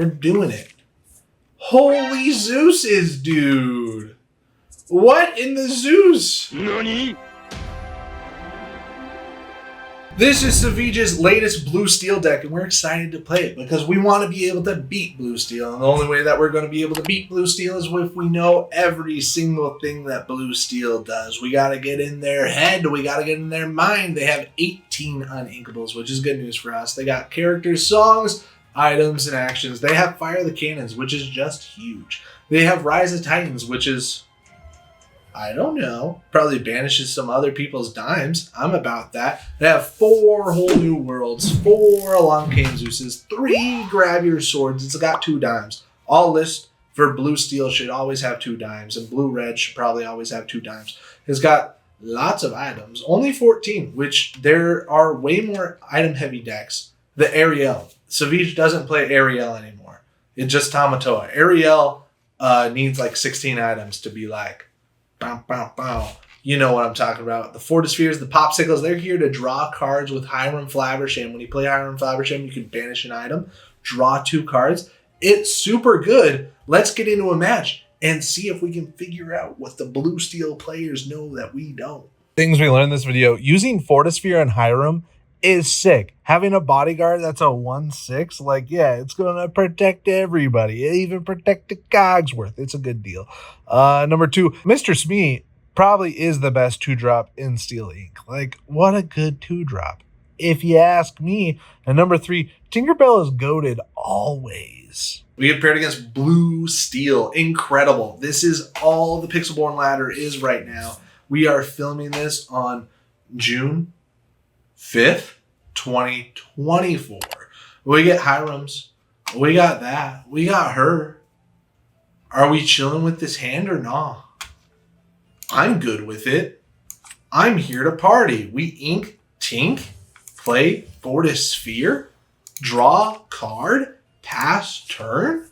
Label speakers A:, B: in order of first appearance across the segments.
A: We're doing it. Holy Zeus's, dude. What in the Zeus?
B: NANI?
A: This is Savage's latest blue steel deck, and we're excited to play it because we want to be able to beat blue steel. And the only way that we're going to be able to beat blue steel is if we know every single thing that blue steel does. We got to get in their head. We got to get in their mind. They have 18 uninkables, which is good news for us. They got characters, songs, items, and actions. They have Fire the Cannons, which is just huge. They have Rise of Titans, which is, I don't know, probably banishes some other people's dimes. I'm about that. They have 4 whole new worlds, 4 Along Came Zeuses, 3 Grab Your Swords. It's got 2 dimes. All list for blue steel should always have 2 dimes, and blue red should probably always have 2 dimes. It's got lots of items, only 14, which there are way more item heavy decks. The Ariel. Savage doesn't play Ariel anymore. It's just Tamatoa. Ariel needs like 16 items to be like, bow, bow, bow. You know what I'm talking about. The Fortispheres, the Popsicles, they're here to draw cards with Hiram Flabbersham. When you play Hiram Flabbersham, you can banish an item, draw 2 cards. It's super good. Let's get into a match and see if we can figure out what the blue steel players know that we don't.
C: Things we learned in this video, using Fortisphere and Hiram is sick. Having a bodyguard that's a 1/6, like, yeah, it's gonna protect everybody, even protect the Cogsworth. It's a good deal. Number 2, Mr. Smee probably is the best 2-drop in Steel Ink. Like, what a good 2-drop, if you ask me. And number 3, Tinkerbell is goated always.
A: We get paired against blue steel. Incredible. This is all the Pixelborn ladder is right now. We are filming this on June 5th, 2024. We get Hirams. We got that. We got her. Are we chilling with this hand or not? I'm good with it. I'm here to party. We ink, tink, play Fortisphere, draw card, pass turn.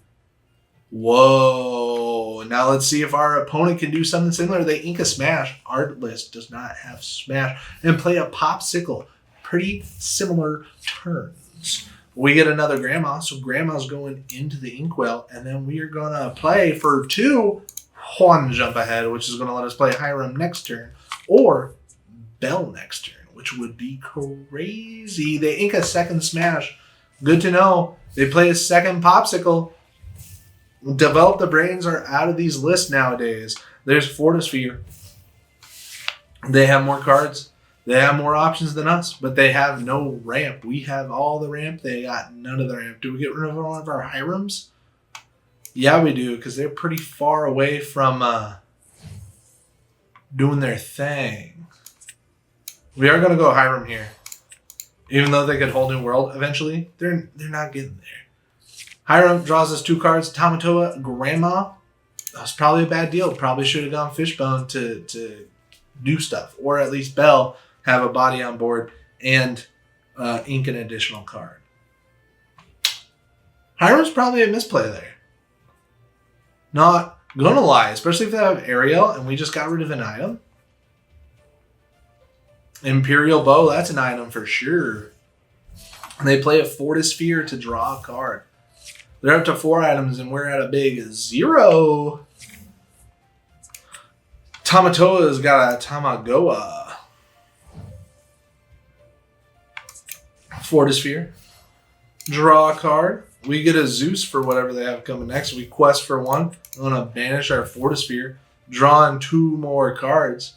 A: Whoa. Now let's see if our opponent can do something similar. They ink a smash. Our list does not have smash. And play a popsicle. Pretty similar turns. We get another grandma, so grandma's going into the inkwell, and then we are going to play for 2 one jump ahead, which is going to let us play Hiram next turn, or Bell next turn, which would be crazy. They ink a second smash. Good to know. They play a second popsicle. Develop the brains are out of these lists nowadays. There's Fortisphere. They have more cards. They have more options than us, but they have no ramp. We have all the ramp. They got none of the ramp. Do we get rid of one of our Hirams? Yeah, we do, because they're pretty far away from doing their thing. We are going to go Hiram here. Even though they could hold New World eventually, they're not getting there. Hiram draws us 2 cards. Tamatoa, Grandma. That was probably a bad deal. Probably should have gone Fishbone to do stuff. Or at least Bell have a body on board and ink an additional card. Hiram's probably a misplay there. Not gonna lie, especially if they have Ariel and we just got rid of an item. Imperial Bow, that's an item for sure. And they play a Fortisphere to draw a card. They're up to 4 items and we're at a big 0. Tamatoa's got a Tamagoa. Fortisphere. Draw a card. We get a Zeus for whatever they have coming next. We quest for 1. I'm going to banish our Fortisphere. Draw in 2 more cards.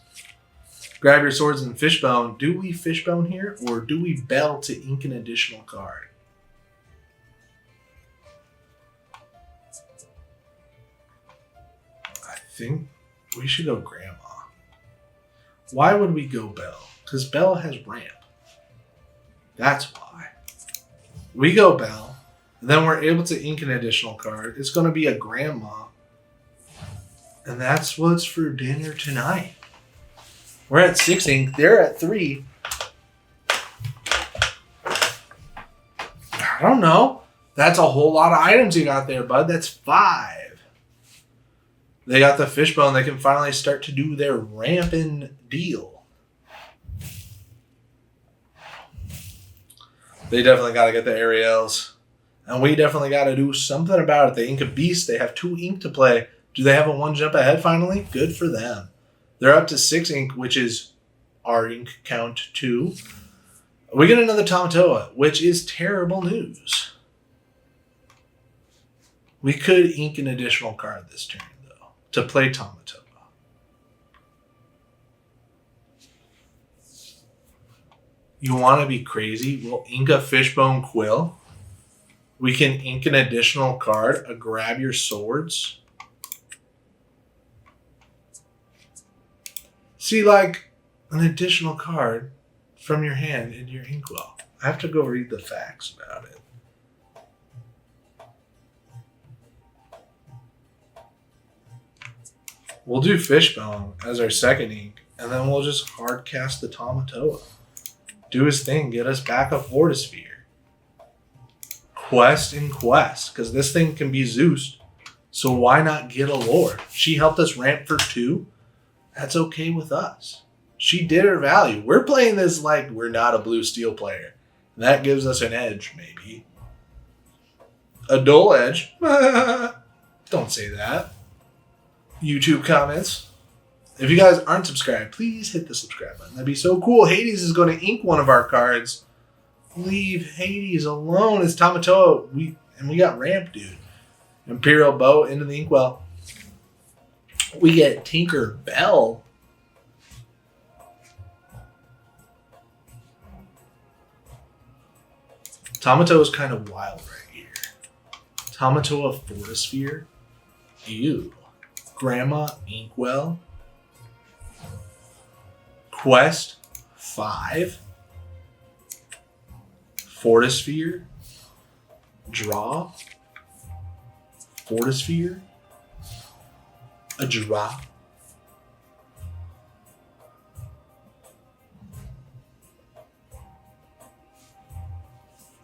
A: Grab your swords and Fishbone. Do we Fishbone here, or do we Bell to ink an additional card? I think we should go Grandma. Why would we go Bell? Because Bell has ramp. That's why. We go Bell. Then we're able to ink an additional card. It's going to be a Grandma. And that's what's for dinner tonight. We're at 6 ink. They're at 3. I don't know. That's a whole lot of items you got there, bud. That's 5. They got the Fishbone. They can finally start to do their ramping deal. They definitely got to get the Ariels. And we definitely got to do something about it. The Ink of Beast, they have 2 ink to play. Do they have a 1 jump ahead finally? Good for them. They're up to 6 ink, which is our ink count 2. We get another Tamatoa, which is terrible news. We could ink an additional card this turn, though, to play Tamatoa. You want to be crazy? We'll ink a Fishbone Quill. We can ink an additional card, a Grab Your Swords. See, like, an additional card from your hand into your inkwell. I have to go read the facts about it. We'll do Fishbone as our second ink, and then we'll just hard cast the Tamatoa. Do his thing, get us back a Fortisphere. Quest and quest, because this thing can be Zeused. So why not get a Lord? She helped us ramp for 2. That's okay with us. She did her value. We're playing this like we're not a blue steel player. That gives us an edge, maybe. A dull edge? Don't say that. YouTube comments. If you guys aren't subscribed, please hit the subscribe button. That'd be so cool. Hades is going to ink one of our cards. Leave Hades alone. It's Tamatoa. We got ramp, dude. Imperial Bow into the inkwell. We get Tinker Bell. Tamatoa is kind of wild right here. Tamatoa Fortisphere. Ew. Grandma Inkwell. Quest 5. Fortisphere. Draw. Fortisphere. A draw.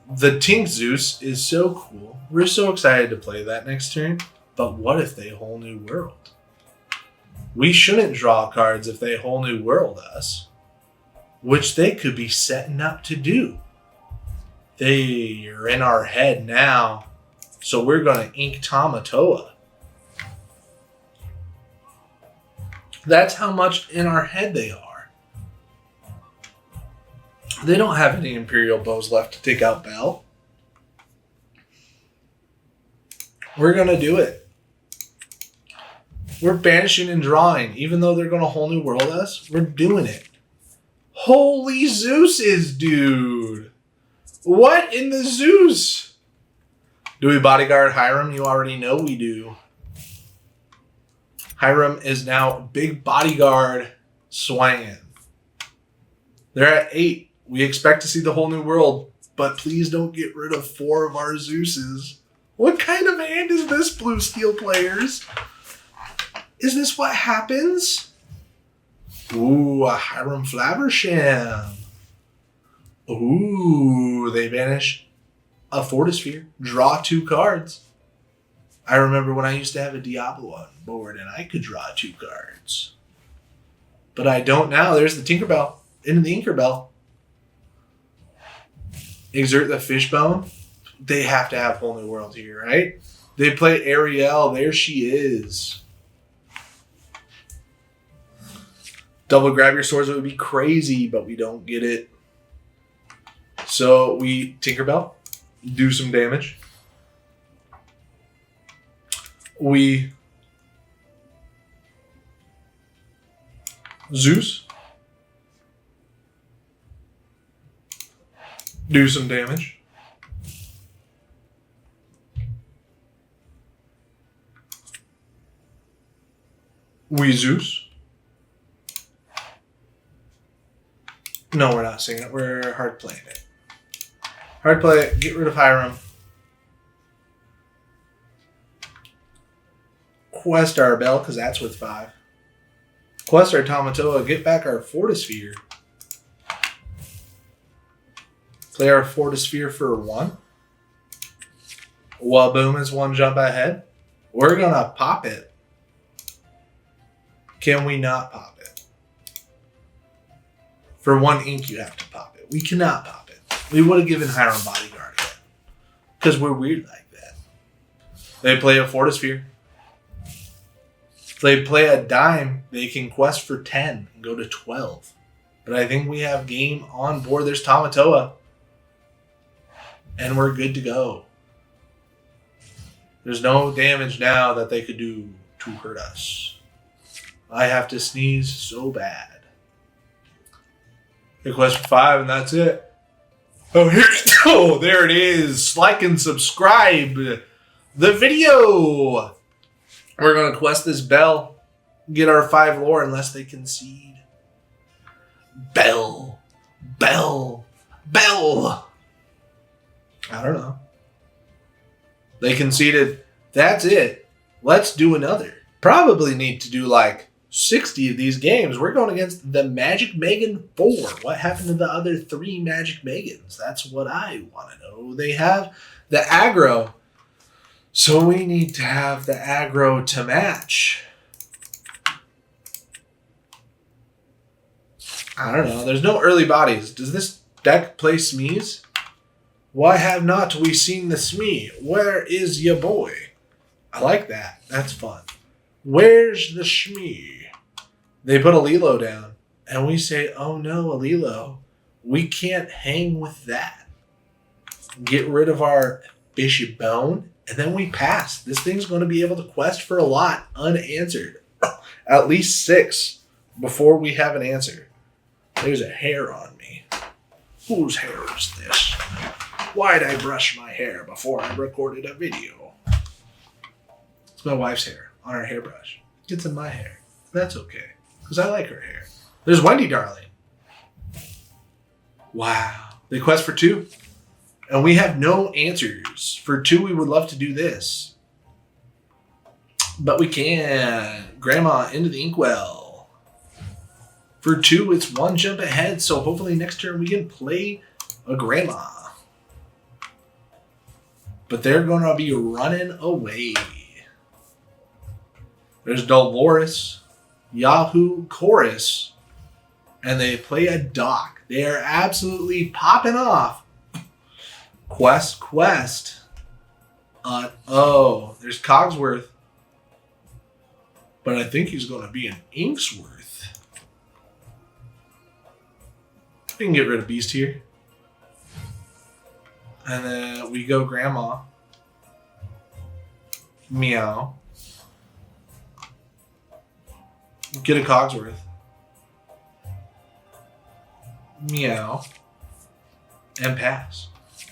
A: The Tink Zeus is so cool. We're so excited to play that next turn. But what if they whole new world? We shouldn't draw cards if they whole new world us. Which they could be setting up to do. They are in our head now. So we're going to ink Tamatoa. That's how much in our head they are. They don't have any Imperial Bows left to take out Bell. We're going to do it. We're banishing and drawing. Even though they're going to whole new world us, we're doing it. Holy Zeus's, dude. What in the Zeus? Do we bodyguard Hiram? You already know we do. Hiram is now big bodyguard swinging. They're at 8. We expect to see the whole new world, but please don't get rid of 4 of our Zeuses. What kind of hand is this, Blue Steel players? Is this what happens? Ooh, a Hiram Flaversham. Ooh, they banish a Fortisphere. Draw 2 cards. I remember when I used to have a Diablo on board and I could draw 2 cards. But I don't now. There's the Tinkerbell. Into the Inkerbell. Exert the Fishbone. They have to have whole new world here, right? They play Ariel. There she is. Double Grab Your Swords would be crazy, but we don't get it. So we Tinkerbell. Do some damage. We Zeus. Do some damage. We Zeus. No, we're not singing it. We're hard playing it. Hard play. Get rid of Hiram. Quest our Bell, because that's worth 5. Quest our Tamatoa. Get back our Fortisphere. Play our Fortisphere for 1. Waboom is 1 jump ahead. We're going to pop it. Can we not pop it? For 1 ink, you have to pop it. We cannot pop it. We would have given Hiram Bodyguard it. Because we're weird like that. They play a Fortisphere. If they play a dime, they can quest for 10 and go to 12. But I think we have game on board. There's Tamatoa. And we're good to go. There's no damage now that they could do to hurt us. I have to sneeze so bad. They quest for 5 and that's it. Oh, here we go. There it is. Like and subscribe the video. We're going to quest this bell. Get our 5 lore unless they concede. Bell. Bell. Bell. I don't know. They conceded. That's it. Let's do another. Probably need to do like 60 of these games. We're going against the Magic Megan 4. What happened to the other 3 Magic Megans? That's what I want to know. They have the aggro. So we need to have the aggro to match. I don't know. There's no early bodies. Does this deck play Smees? Why have not we seen the Smee? Where is ya boy? I like that. That's fun. Where's the Shmee? They put a Lilo down, and we say, oh no, a Lilo. We can't hang with that. Get rid of our Bishop Bone, and then we pass. This thing's going to be able to quest for a lot unanswered. At least 6 before we have an answer. There's a hair on me. Whose hair is this? Why'd I brush my hair before I recorded a video? It's my wife's hair on her hairbrush. It's in my hair. That's okay, because I like her hair. There's Wendy Darling. Wow. They quest for 2. And we have no answers. For 2, we would love to do this. But we can't. Grandma into the inkwell. For 2, it's 1 jump ahead, so hopefully next turn we can play a grandma. But they're going to be running away. There's Dolores, Yahoo Chorus, and they play a Doc. They are absolutely popping off. Quest. Oh, there's Cogsworth. But I think he's going to be an Inksworth. We can get rid of Beast here. And then we go Grandma. Meow. Get a Cogsworth. Meow. And pass.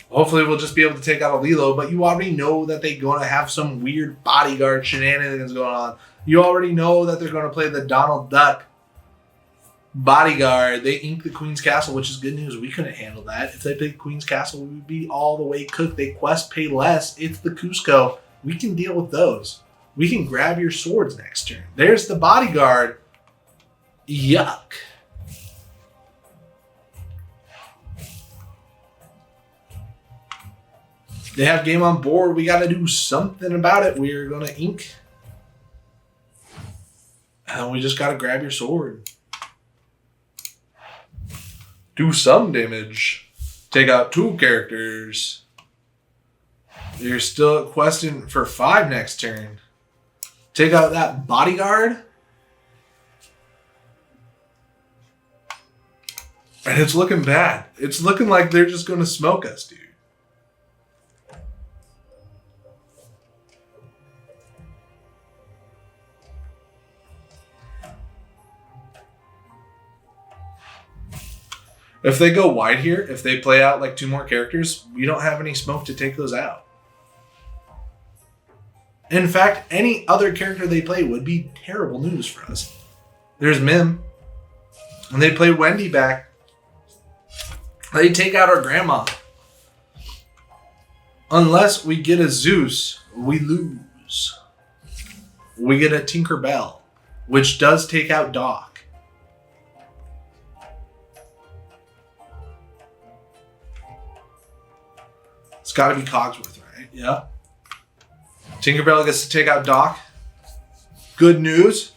A: Hopefully we'll just be able to take out a Lilo, but you already know that they're going to have some weird bodyguard shenanigans going on. You already know that they're going to play the Donald Duck bodyguard. They inked the Queen's Castle, which is good news. We couldn't handle that. If they played Queen's Castle, we would be all the way cooked. They quest, pay less. It's the Cusco. We can deal with those. We can grab your swords next turn. There's the bodyguard. Yuck. They have game on board. We got to do something about it. We're going to ink. And we just got to grab your sword. Do some damage. Take out 2 characters. You're still questing for 5 next turn. Take out that bodyguard. And it's looking bad. It's looking like they're just going to smoke us, dude. If they go wide here, if they play out like 2 more characters, we don't have any smoke to take those out. In fact, any other character they play would be terrible news for us. There's Mim. And they play Wendy back. They take out our grandma. Unless we get a Zeus, we lose. We get a Tinkerbell, which does take out Doc. It's got to be Cogsworth, right? Yeah. Tinkerbell gets to take out Doc. Good news.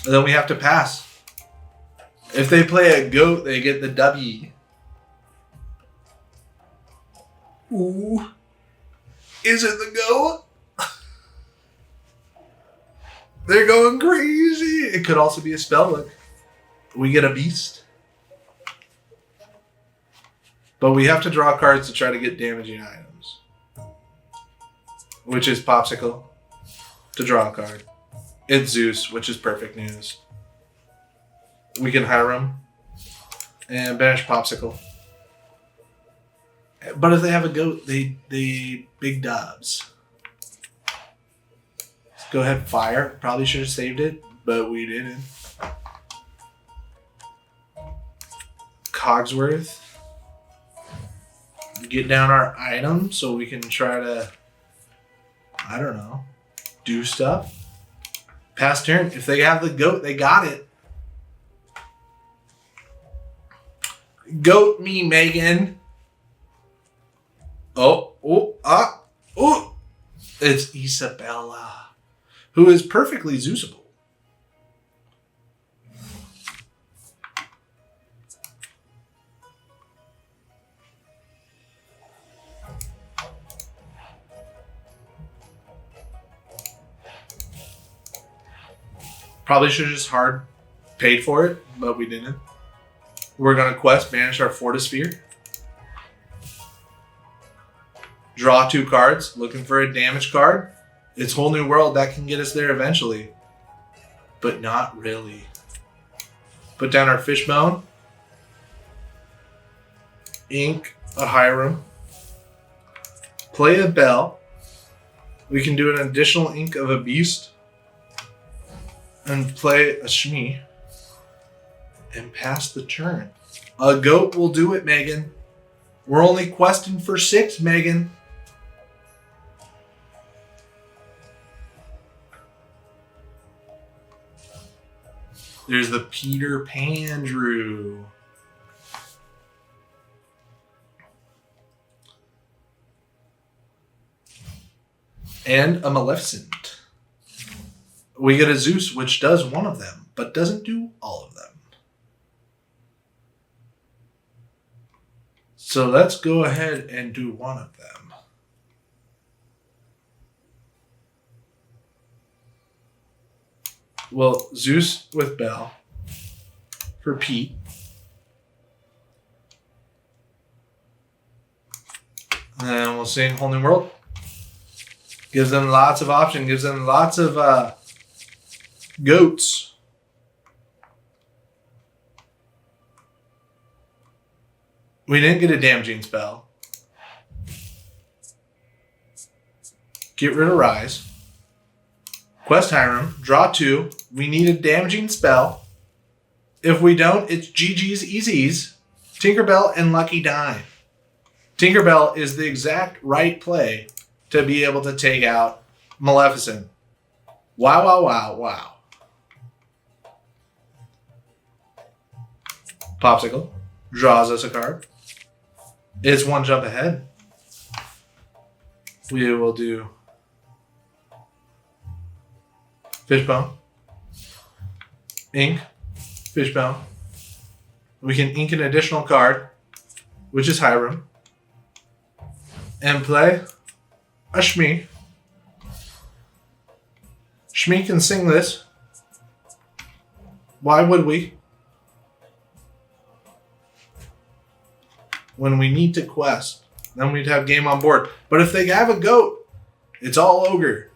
A: And then we have to pass. If they play a goat, they get the W. Ooh. Is it the goat? They're going crazy. It could also be a spell book. We get a beast. But we have to draw cards to try to get damaging items. Which is Popsicle to draw a card. It's Zeus, which is perfect news. We can Hiram and banish Popsicle. But if they have a goat, they big dubs. Let's go ahead, fire. Probably should have saved it, but we didn't. Cogsworth. Get down our item so we can try to, I don't know, do stuff. Pass turn. If they have the goat, they got it. Goat me, Megan. Oh. It's Isabella, who is perfectly Zeusable. Probably should have just hard paid for it, but we didn't. We're going to quest, banish our Fortisphere. Draw 2 cards, looking for a damage card. It's Whole New World, that can get us there eventually. But not really. Put down our Fishbone. Ink a Hiram. Play a Bell. We can do an additional ink of a Beast. And play a Shmi. And pass the turn. A goat will do it, Megan. We're only questing for 6, Megan. There's the Peter Pandrew. And a Maleficent. We get a Zeus, which does one of them, but doesn't do all of them. So let's go ahead and do one of them. Well, Zeus with Bell for Pete. And then we'll sing Whole New World. Gives them lots of options. Gives them lots of goats. We didn't get a damaging spell. Get rid of Rise. Quest Hiram. Draw 2. We need a damaging spell. If we don't, it's GG's Easies. Tinkerbell and Lucky Dime. Tinkerbell is the exact right play to be able to take out Maleficent. Wow, wow, wow, wow. Popsicle draws us a card. It's one jump ahead. We will do Fishbone. Ink. Fishbone. We can ink an additional card, which is Hiram. And play a Shmi. Shmi can sing this. Why would we? When we need to quest, then we'd have game on board. But if they have a goat, it's all ogre.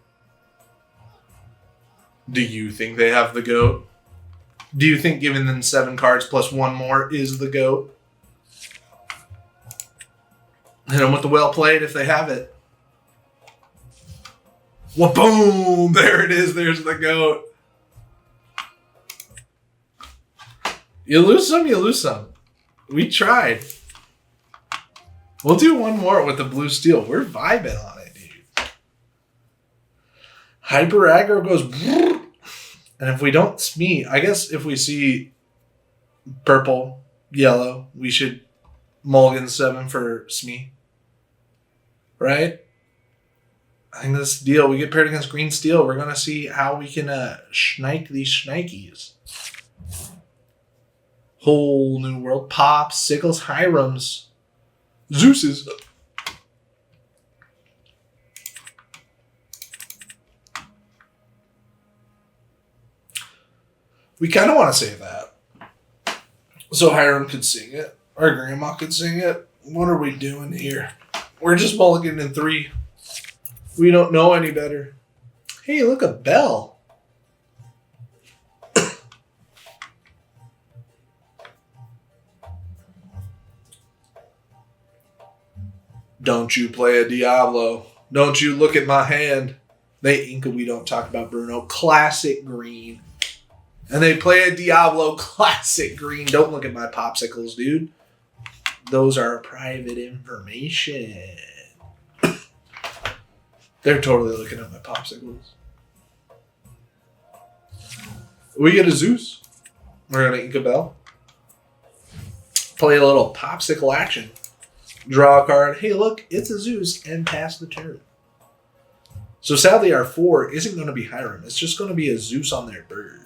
A: Do you think they have the goat? Do you think giving them 7 cards plus 1 more is the goat? Hit them with the well played if they have it. Well, boom! There it is. There's the goat. You lose some, you lose some. We tried. We'll do one more with the blue steel. We're vibing on it, dude. Hyper aggro goes... And if we don't Smee, I guess if we see purple, yellow, we should mulligan 7 for Smee. Right? I think this deal, we get paired against green steel. We're going to see how we can snike these shnikies. Whole New World. Pops, Sickles, Hirams, Zeus's. We kind of want to save that. So Hiram could sing it. Our grandma could sing it. What are we doing here? We're just mulliganing in 3. We don't know any better. Hey, look, a bell. Don't you play a Diablo. Don't you look at my hand. They Inca we don't talk about, Bruno. Classic green. And they play a Diablo classic green. Don't look at my popsicles, dude. Those are private information. They're totally looking at my popsicles. We get a Zeus. We're going to Inca Bell. Play a little popsicle action. Draw a card. Hey, look, it's a Zeus. And pass the turn. So sadly, our 4 isn't going to be Hiram. It's just going to be a Zeus on their bird.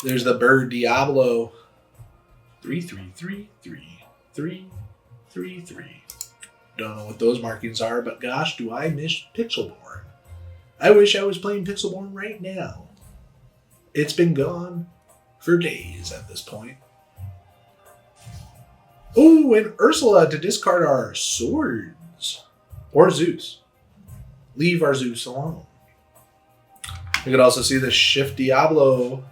A: There's the bird Diablo. 3333333. Don't know what those markings are, but gosh, do I miss Pixelborn. I wish I was playing Pixelborn right now. It's been gone for days at this point. Oh, and Ursula to discard our swords. Or Zeus. Leave our Zeus alone. We could also see the Shift Diablo.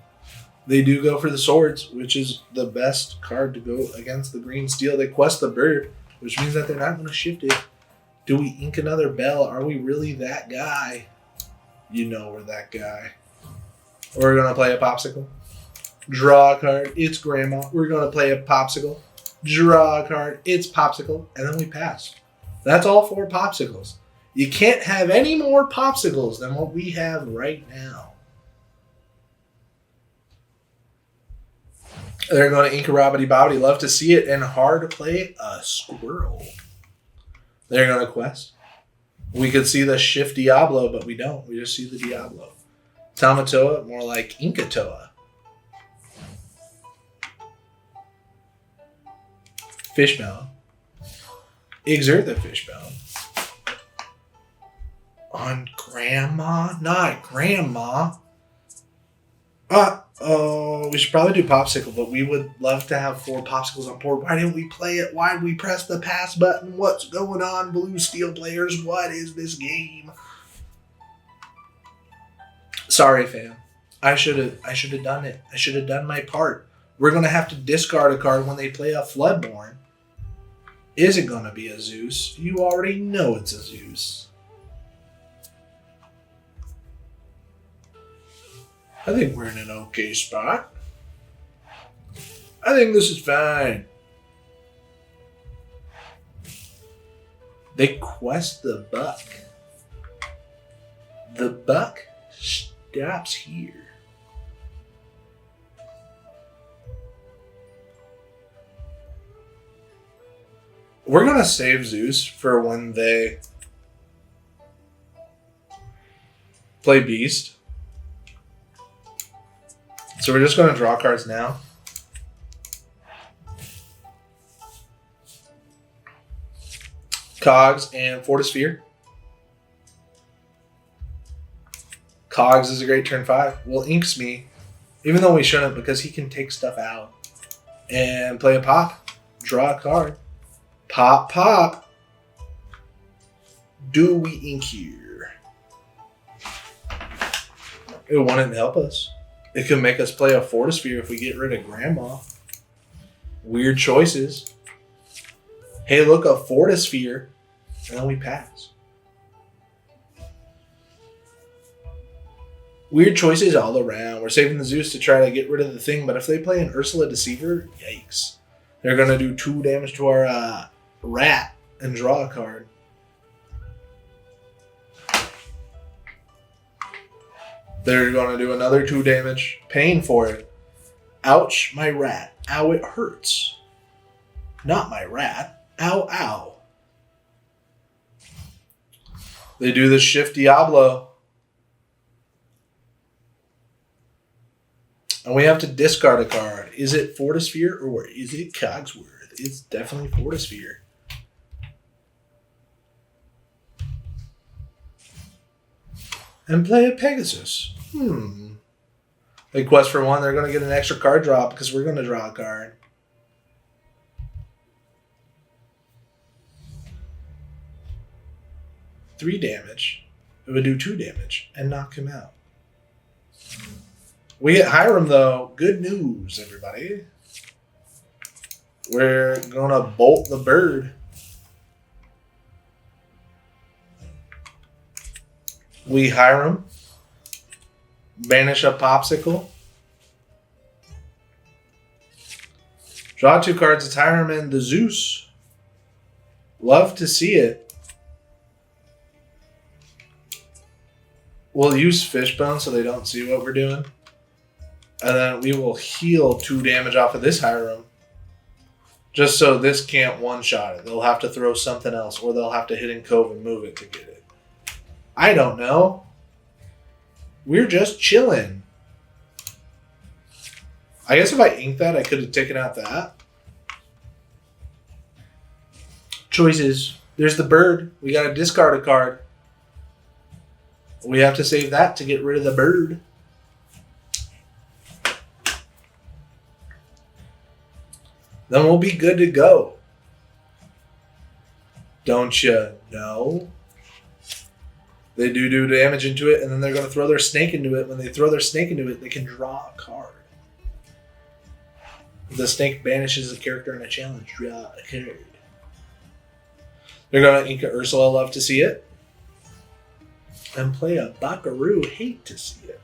A: They do go for the swords, which is the best card to go against the green steel. They quest the bird, which means that they're not going to shift it. Do we ink another bell? Are we really that guy? You know we're that guy. We're going to play a popsicle. Draw a card. It's grandma. We're going to play a popsicle. Draw a card. It's popsicle. And then we pass. That's all 4 popsicles. You can't have any more popsicles than what we have right now. They're going to ink a Robbity Bobbity. Love to see it. And hard to play a squirrel. They're going to quest. We could see the Shift Diablo, but we don't. We just see the Diablo. Tamatoa, more like Inkatoa. Fishbone. Exert the Fishbone. On Grandma? Not Grandma. We should probably do Popsicle, but we would love to have 4 Popsicles on board. Why didn't we play it? Why did we press the pass button? What's going on, Blue Steel players? What is this game? Sorry, fam. I should have done it. I should have done my part. We're going to have to discard a card when they play a Floodborn. Is it going to be a Zeus? You already know it's a Zeus. I think we're in an okay spot. I think this is fine. They quest the buck. The buck stops here. We're going to save Zeus for when they play Beast. So we're just going to draw cards now. Cogs and Fortisphere. Cogs is a great turn 5. Well, Inks me, even though we shouldn't, because he can take stuff out. And play a pop. Draw a card. Pop, pop. Do we ink here? It wouldn't help us. It could make us play a Fortisphere if we get rid of Grandma. Weird choices. Hey, look, a Fortisphere. And then we pass. Weird choices all around. We're saving the Zeus to try to get rid of the thing, but if they play an Ursula Deceiver, yikes. They're going to do 2 damage to our rat and draw a card. They're going to do another 2 damage. Paying for it. Ouch, my rat. Ow, it hurts. Not my rat. Ow, ow. They do the Shift Diablo. And we have to discard a card. Is it Fortisphere or is it Cogsworth? It's definitely Fortisphere. And play a Pegasus. They quest for 1. They're going to get an extra card draw because we're going to draw a card. Three damage. It would do 2 damage and knock him out. We get Hiram, though. Good news, everybody. We're going to bolt the bird. We Hiram. Banish a Popsicle. Draw 2 cards. It's Hiram and the Zeus. Love to see it. We'll use Fishbone so they don't see what we're doing. And then we will heal 2 damage off of this Hiram. Just so this can't one-shot it. They'll have to throw something else, or they'll have to hit in Cove and move it to get it. I don't know. We're just chilling. I guess if I inked that, I could have taken out that. Choices. There's the bird. We got to discard a card. We have to save that to get rid of the bird. Then we'll be good to go. Don't you know? They do damage into it, and then they're going to throw their snake into it. When they throw their snake into it, they can draw a card. The snake banishes a character in a challenge. Draw a card. They're going to ink a Ursula. Love to see it. And play a Buckaroo. Hate to see it.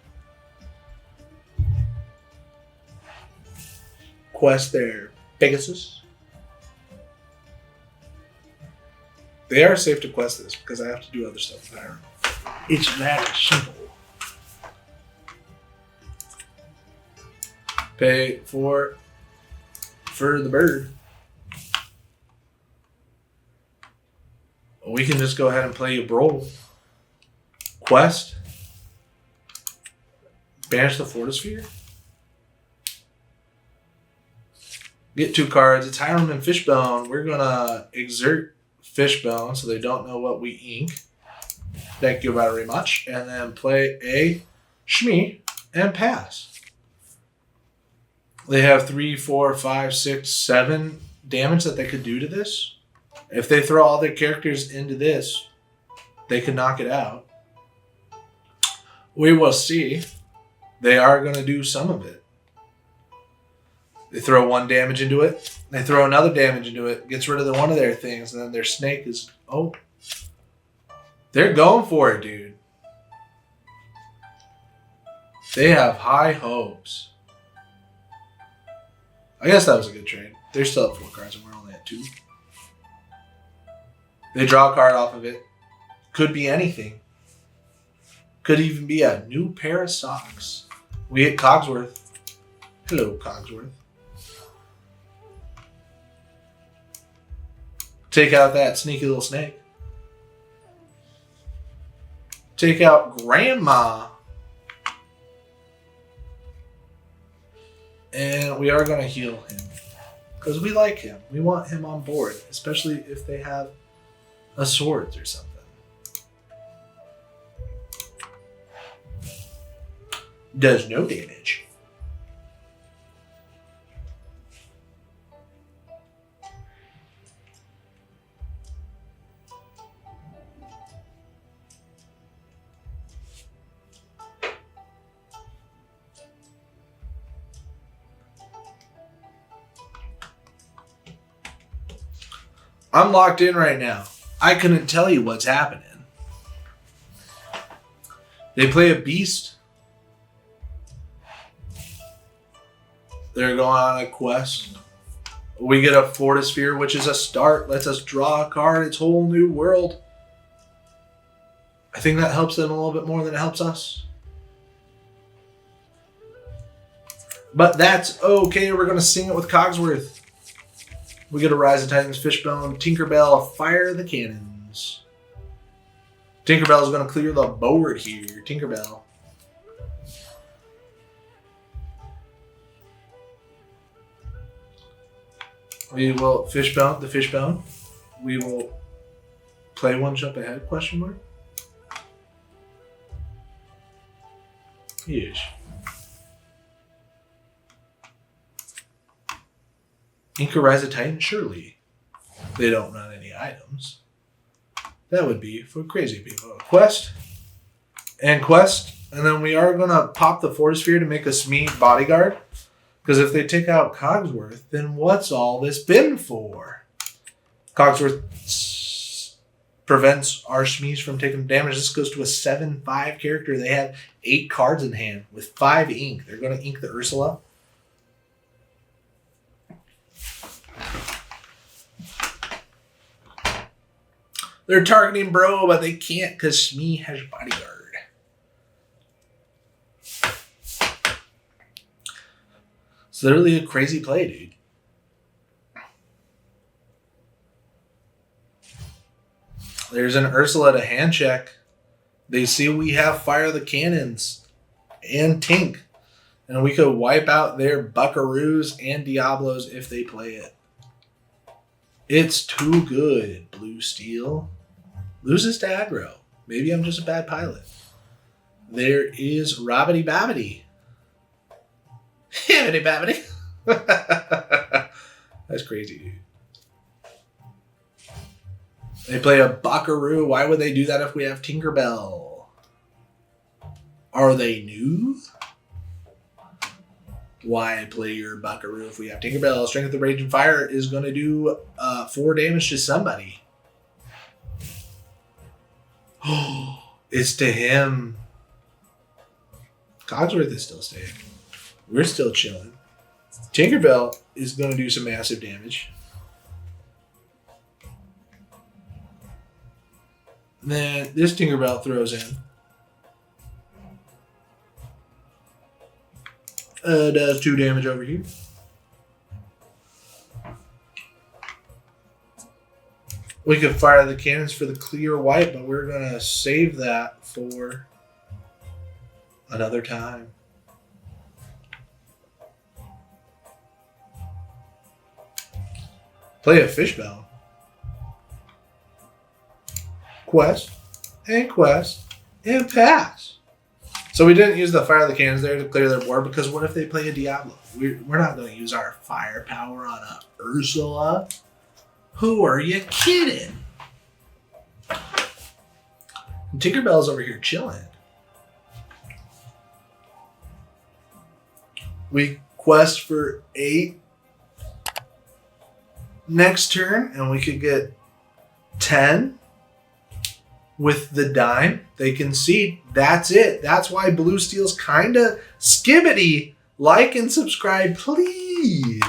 A: Quest their Pegasus. They are safe to quest this because I have to do other stuff with Hiram. It's that simple. Pay for the bird. We can just go ahead and play a Brawl. Quest. Banish the Fortisphere. Get 2 cards. It's Hiram and Fishbone. We're going to exert Fishbone so they don't know what we ink. Thank you very much. And then play a Shmee and pass. They have 3, 4, 5, 6, 7 damage that they could do to this. If they throw all their characters into this, they can knock it out. We will see. They are going to do some of it. They throw 1 damage into it. They throw another damage into it. Gets rid of one of their things. And then their snake is... Oh. They're going for it, dude. They have high hopes. I guess that was a good trade. They're still at 4 cards and we're only at 2. They draw a card off of it. Could be anything. Could even be a new pair of socks. We hit Cogsworth. Hello, Cogsworth. Take out that sneaky little snake. Take out Grandma. And we are going to heal him. Because we like him. We want him on board. Especially if they have a swords or something. Does no damage. I'm locked in right now. I couldn't tell you what's happening. They play a beast. They're going on a quest. We get a Fortisphere, which is a start. Lets us draw a card. It's a whole new world. I think that helps them a little bit more than it helps us. But that's okay. We're going to sing it with Cogsworth. We get a Rise of Titans, Fishbone, Tinkerbell, Fire the Cannons. Tinkerbell is going to clear the board here. Tinkerbell. We will fishbone the fishbone. We will play one jump ahead, question mark. Yes. Inca Rise of Titan, surely they don't run any items. That would be for crazy people. Quest. And then we are going to pop the Fortisphere to make a Smee bodyguard. Because if they take out Cogsworth, then what's all this been for? Cogsworth prevents our Smees from taking damage. This goes to a 7/5 character. They have 8 cards in hand with 5 ink. They're going to ink the Ursula. They're targeting Bro, but they can't because Smee has bodyguard. It's literally a crazy play, dude. There's an Ursula to hand check. They see we have Fire the Cannons and Tink. And we could wipe out their Buckaroos and Diablos if they play it. It's too good, Blue Steel. Loses to aggro. Maybe I'm just a bad pilot. There is Robbity Babbity. Hibbity Babbity. That's crazy, dude. They play a Buckaroo. Why would they do that if we have Tinkerbell? Are they new? Why play your Buckaroo if we have Tinkerbell? Strength of the Raging Fire is going to do 4 damage to somebody. Oh, it's to him. Cogsworth is still staying. We're still chilling. Tinkerbell is going to do some massive damage. Then this Tinkerbell throws in. Does 2 damage over here. We could fire the cannons for the clear white, but we're going to save that for another time. Play a Fishbell. Quest, and pass. So we didn't use the Fire of the Cannons there to clear their board because what if they play a Diablo? We're not going to use our firepower on a Ursula. Who are you kidding? And Tinkerbell's over here chilling. We quest for 8 next turn, and we could get 10 with the dime. They concede. That's it. That's why Blue Steel's kind of skibbity. Like and subscribe, please.